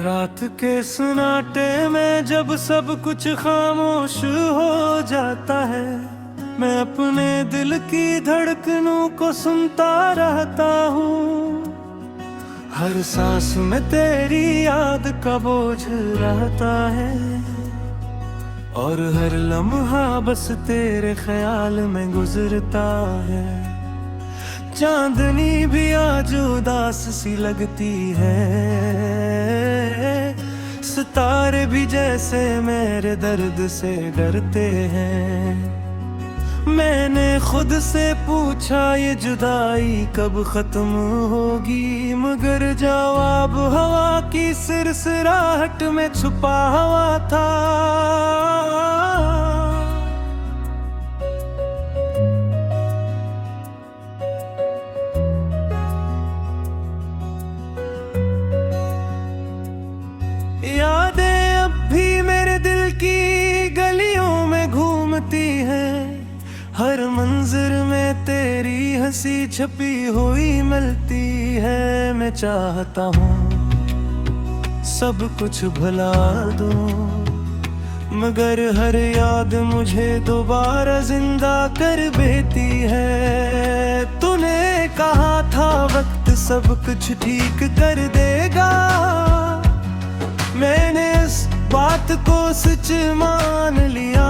रात के सन्नाटे में जब सब कुछ खामोश हो जाता है, मैं अपने दिल की धड़कनों को सुनता रहता हूँ। हर सांस में तेरी याद का बोझ रहता है, और हर लम्हा बस तेरे ख्याल में गुजरता है। चांदनी भी आज उदास सी लगती है, सितारे भी जैसे मेरे दर्द से डरते हैं। मैंने खुद से पूछा ये जुदाई कब खत्म होगी, मगर जवाब हवा की सिरसिराहट में छुपा हुआ था। यादें अब भी मेरे दिल की गलियों में घूमती हैं, हर मंजर में तेरी हंसी छपी हुई मिलती है। मैं चाहता हूँ सब कुछ भुला दूँ, मगर हर याद मुझे दोबारा जिंदा कर देती है। तूने कहा था वक्त सब कुछ ठीक कर देगा, मैंने इस बात को सच मान लिया,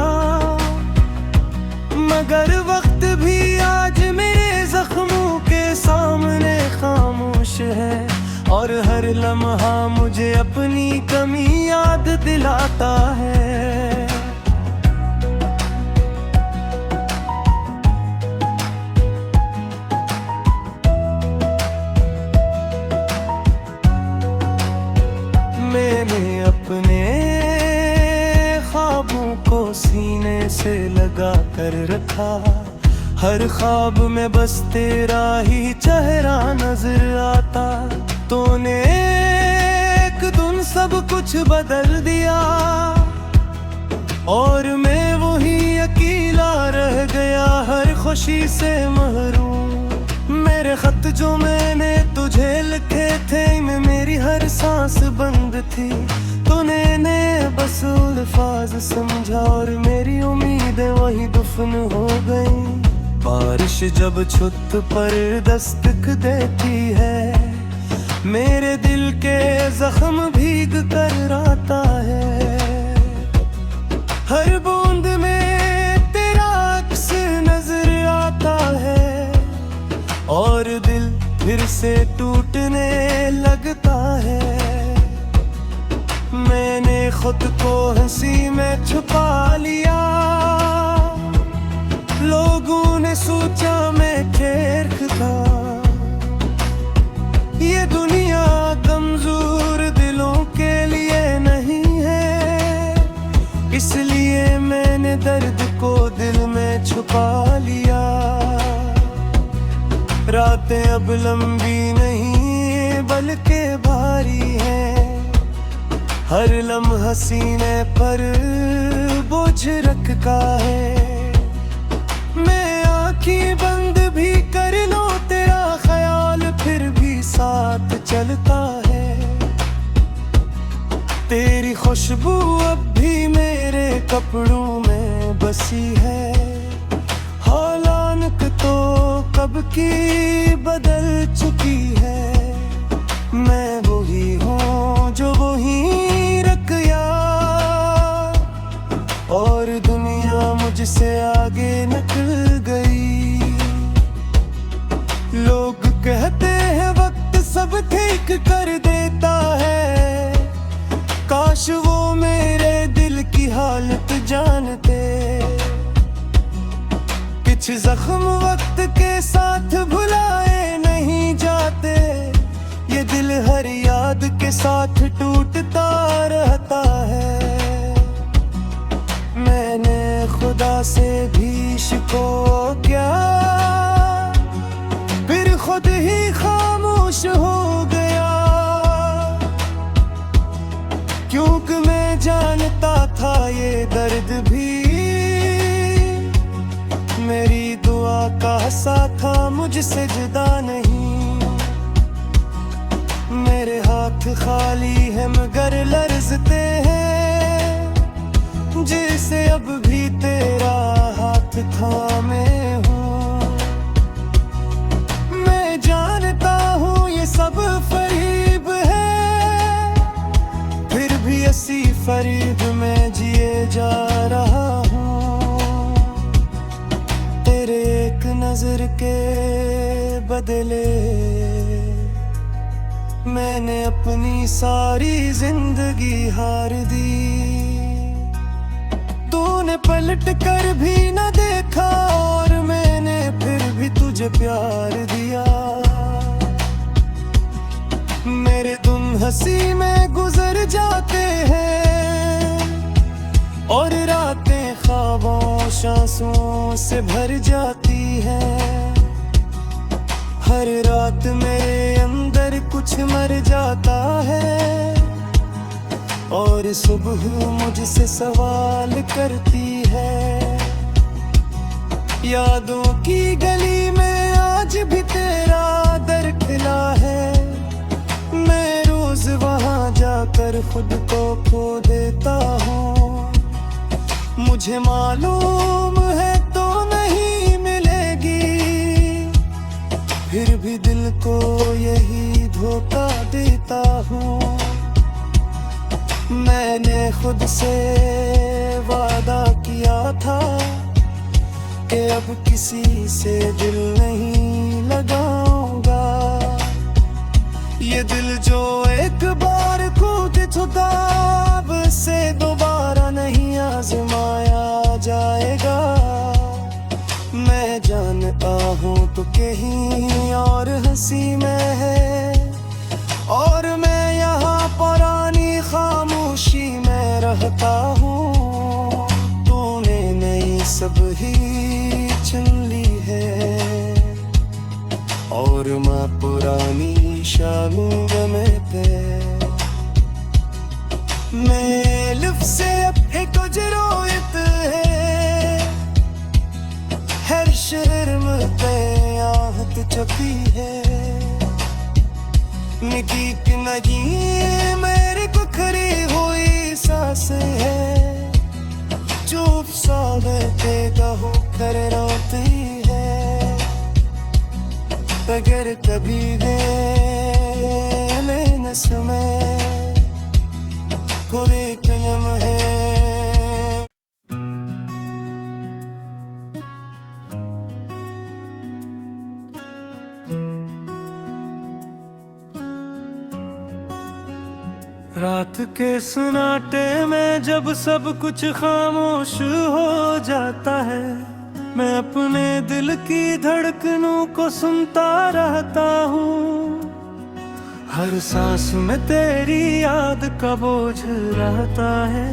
मगर वक्त भी आज मेरे जख्मों के सामने खामोश है, और हर लम्हा मुझे अपनी कमी याद दिलाता है। मैंने अपने ख्वाबों को सीने से लगा कर रखा, हर ख्वाब में बस तेरा ही चेहरा नजर आता। तूने एक दिन सब कुछ बदल दिया, और मैं वही अकेला रह गया, हर खुशी से महरूम। मेरे खत जो मैंने तुझे लिखे थे, में मेरी हर सांस बंद थी। तूने बस अल्फाज समझा, और मेरी उम्मीदें वही दफन हो गई। बारिश जब छत पर दस्तक देती है, मेरे दिल के जख्म भीग कर आता है। हर बूंद में तेरा अक्स नजर आता है, और दिल फिर से टूटने लगता है। मैंने खुद को हंसी में छुपा लिया, लोगों ने सोचा मैं ठेठ था। ये दुनिया कमजोर दिलों के लिए नहीं है, इसलिए मैंने दर्द को दिल में छुपा लिया। रातें अब लंबी नहीं बल्कि भारी हैं, हर लम्हा सीने पर बोझ रखा है। मैं आँखें बंद भी कर लूं, तेरा ख्याल फिर भी साथ चलता है। तेरी खुशबू अब भी मेरे कपड़ों में बसी है, हालांकि तो कब की बदल चुकी है। मैं वही हूँ जो वही रख गया, और दुनिया मुझसे आगे निकल गई। लोग कहते हैं वक्त सब ठीक कर देता है, काश वो मेरे दिल की हालत जानते। कुछ जख्म वक्त के साथ भुलाए नहीं जाते, ये दिल हर याद के साथ टूटता रहता है। मैंने खुदा से भी शिको किया, फिर खुद ही खामोश हो गया, क्योंकि मैं जानता था ये दर्द भी मेरी दुआ का सा था, मुझसे जुदा नहीं। मेरे हाथ हाथ खाली है मगर लर्जते हैं, जैसे अब भी तेरा हाथ थामे हूँ। मैं जानता हूँ ये सब फरेब है, फिर भी ऐसी फरेब में जिए जा रहा हूँ। तेरे एक नजर के बदले मैंने अपनी सारी जिंदगी हार दी। तूने पलट कर भी न देखा और मैंने फिर भी तुझे प्यार दिया। मेरे तुम हंसी में गुजर जाते हैं और रातें ख्वाबों आंसुओं से भर जाती है। हर रात मेरे अंदर कुछ मर जाता है और सुबह मुझसे सवाल करती है। यादों की गली में आज भी तेरा दर खिला है, मैं रोज वहां जाकर खुद को खो देता हूँ। मुझे मालूम है तो नहीं मिलेगी, फिर भी दिल को यही धोखा देता हूँ। मैंने खुद से वादा किया था कि अब किसी से दिल नहीं लगाऊंगा। ये दिल जो एक बार कूद चुका अब से दोबारा नहीं आजमाया जाएगा। मैं जानता हूँ तो कहीं और हंसी में है और मैं यहाँ पुरानी खामोशी में रहता हूँ। तूने नई सब ही चुन ली है और मैं पुरानी शामों में पे। मैं लिफ्ट से अब एक जरूरत है, हर शर्म पे आहत छपी है। निकी की नहीं मेरी कुखरी हुई सांस है, चुप सा बैठेगा होकर रोती है। अगर कभी गए न समय कोई कलम है। रात के सन्नाटे में जब सब कुछ खामोश हो जाता है, मैं अपने दिल की धड़कनों को सुनता रहता हूँ। हर सांस में तेरी याद का बोझ रहता है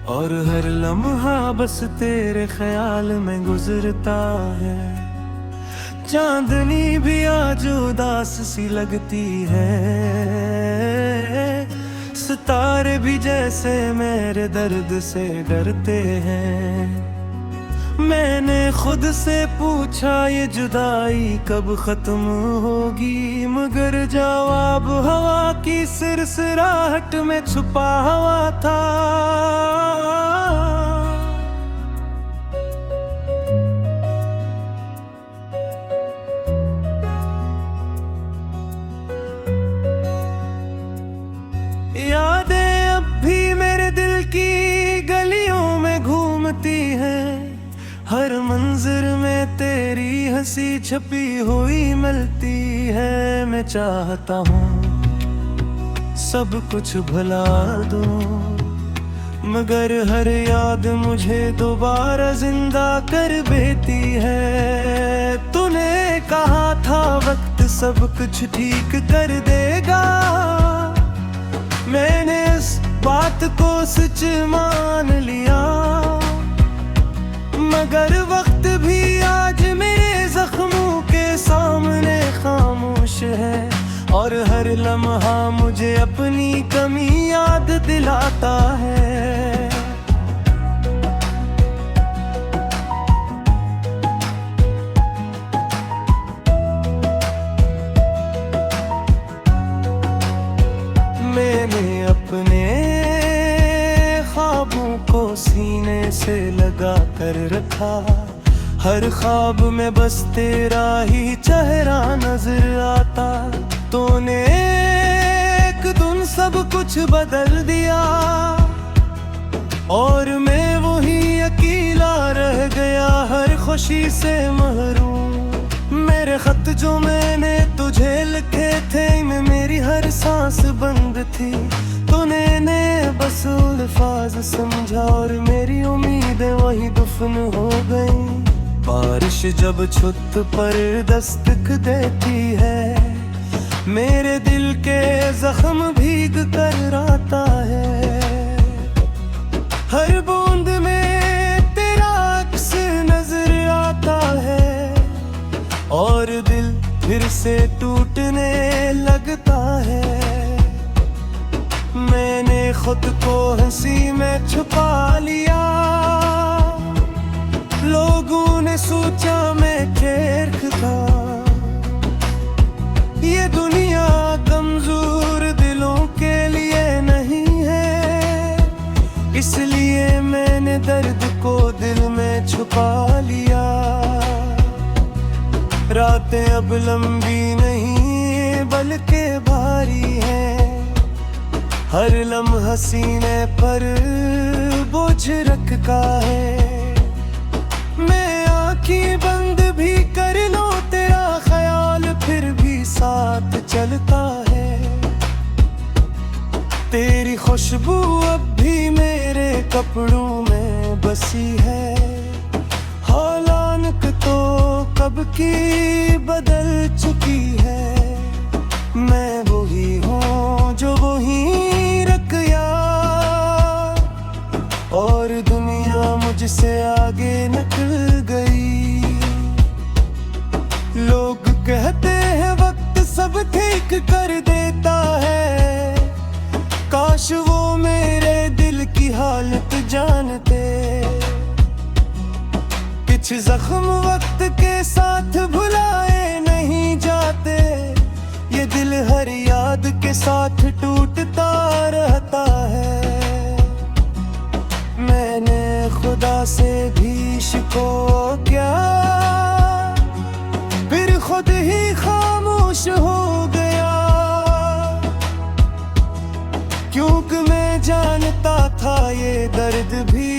और हर लम्हा बस तेरे ख्याल में गुजरता है। चांदनी भी आज उदास सी लगती है, सितारे भी जैसे मेरे दर्द से डरते हैं। मैंने खुद से पूछा ये जुदाई कब खत्म होगी, मगर जवाब हवा की सिरसिराहट में छुपा हुआ था। यादें अब भी मेरे दिल की गलियों में घूमती हैं, हर मंजर में तेरी हंसी छपी हुई मिलती है। मैं चाहता हूँ सब कुछ भुला दूँ, मगर हर याद मुझे दोबारा जिंदा कर देती है। तूने कहा था वक्त सब कुछ ठीक कर देगा, मैंने इस बात को सच मान लिया। मगर वक्त भी आज मेरे जख्मों के सामने खामोश है और हर लम्हा मुझे अपनी कमी याद दिलाता है। सीने से लगा कर रखा। हर ख्वाब में बस तेरा ही चेहरा नजर आता। तूने एक दिन सब कुछ बदल दिया और मैं वही अकेला रह गया, हर खुशी से महरूम। मेरे खत जो मैंने तुझे लिखे थे, में मेरी हर सांस बंद थी। तूने बस अल्फाज समझा और मेरी उम्मीदें वही दफन हो गई। बारिश जब छत पर दस्तक देती है, मेरे दिल के जख्म भीग कर आता है। हर बूंद में तेरा अक्स नजर आता है और दिल फिर से टूटने लगता है। मैंने खुद को हंसी में छुपा लिया, लोगों ने सोचा मैं ठेठ था। ये दुनिया कमजोर दिलों के लिए नहीं है, इसलिए मैंने दर्द को दिल में छुपा लिया। रातें अब लंबी नहीं बल्कि भारी हैं, हर लम्हा सीने पर बोझ रखा है। मैं आँखें बंद भी कर लूं, तेरा ख्याल फिर भी साथ चलता है। तेरी खुशबू अब भी मेरे कपड़ों में बसी है। हालांकि तो कब की बदल चुकी है, मैं वही हूँ जो वही रख यार, और दुनिया मुझसे आगे निकल गई। लोग कहते हैं वक्त सब ठीक कर देता है, काश वो मेरे दिल की हालत जानते। कुछ जख्म वक्त के साथ भुलाए नहीं जाते, ये दिल हर याद के साथ टूटता रहता है। मैंने खुदा से भी शिको किया, फिर खुद ही खामोश हो गया, क्योंकि मैं जानता था ये दर्द भी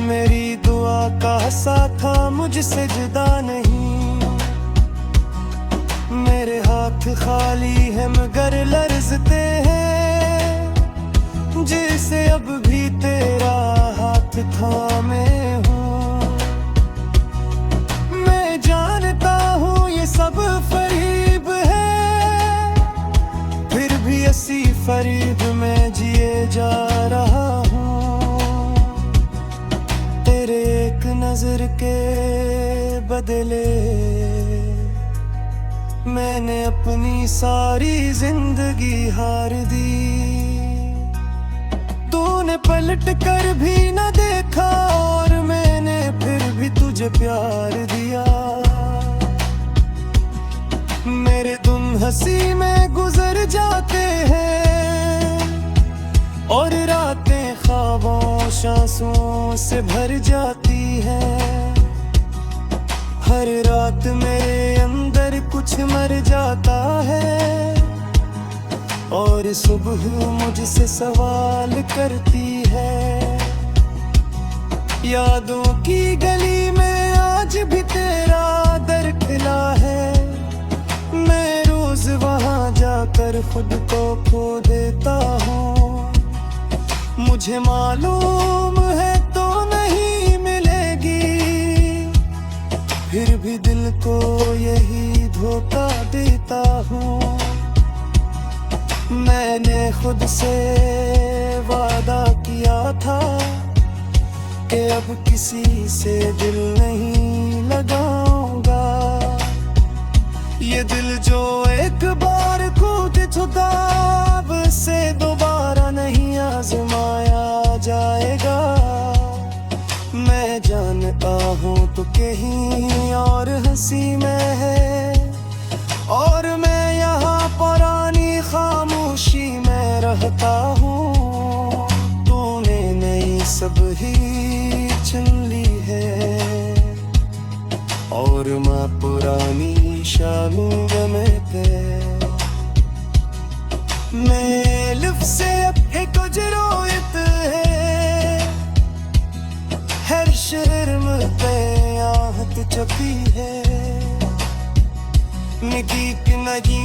मेरी दुआ का सा था, मुझसे जुदा नहीं। मेरे हाथ खाली है मगर लर्जते हैं, जैसे अब भी तेरा हाथ थामे हूँ। मैं जानता हूँ ये सब फरीब है, फिर भी ऐसी फरीब में जिए जा रहा हूँ। तेरे एक नजर के बदले मैंने अपनी सारी जिंदगी हार दी। तूने पलट कर भी न देखा और मैंने फिर भी तुझे प्यार दिया। मेरे दिन हंसी में गुजर जाते हैं और रातें ख्वाबों आंसुओं से भर जाती हैं। हर रात मेरे अंदर कुछ मर जाता है और सुबह मुझसे सवाल करती है। यादों की गली में आज भी तेरा दर खिला है, मैं रोज वहां जाकर खुद को खो देता हूँ। मुझे मालूम है तो नहीं मिलेगी, फिर भी दिल को यही धोखा देता हूँ। मैंने खुद से वादा किया था कि अब किसी से दिल नहीं लगाऊंगा। ये दिल जो एक बार कूद चुका अब से दोबारा नहीं आजमाया जाएगा। मैं जानता हूँ तो कहीं और हंसी में है और मैं यहाँ पुरानी खामोशी में रहता हूँ। तू पुरानी शामिंग में थे मैं लिफ्ट से अब कुछ रोयत है हर शहर में पे आहत छपी है निकी की नगी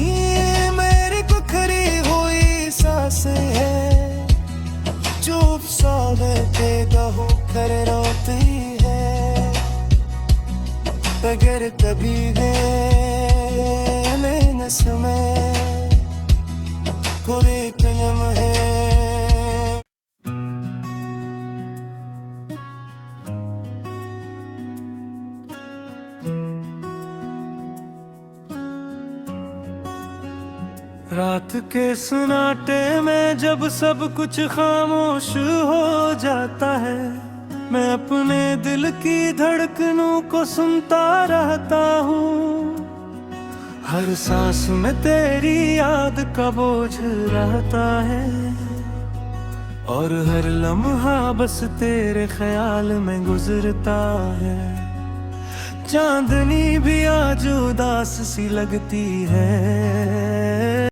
मेरे को खरी हुई सांस है चुप साले पे गहो कर रोती है अगर कभी गए न समय कोई कलम है रात के सन्नाटे में जब सब कुछ खामोश हो जाता है मैं अपने दिल की धड़कनों को सुनता रहता हूँ हर सांस में तेरी याद का बोझ रहता है और हर लम्हा बस तेरे ख्याल में गुजरता है चांदनी भी आज उदास सी लगती है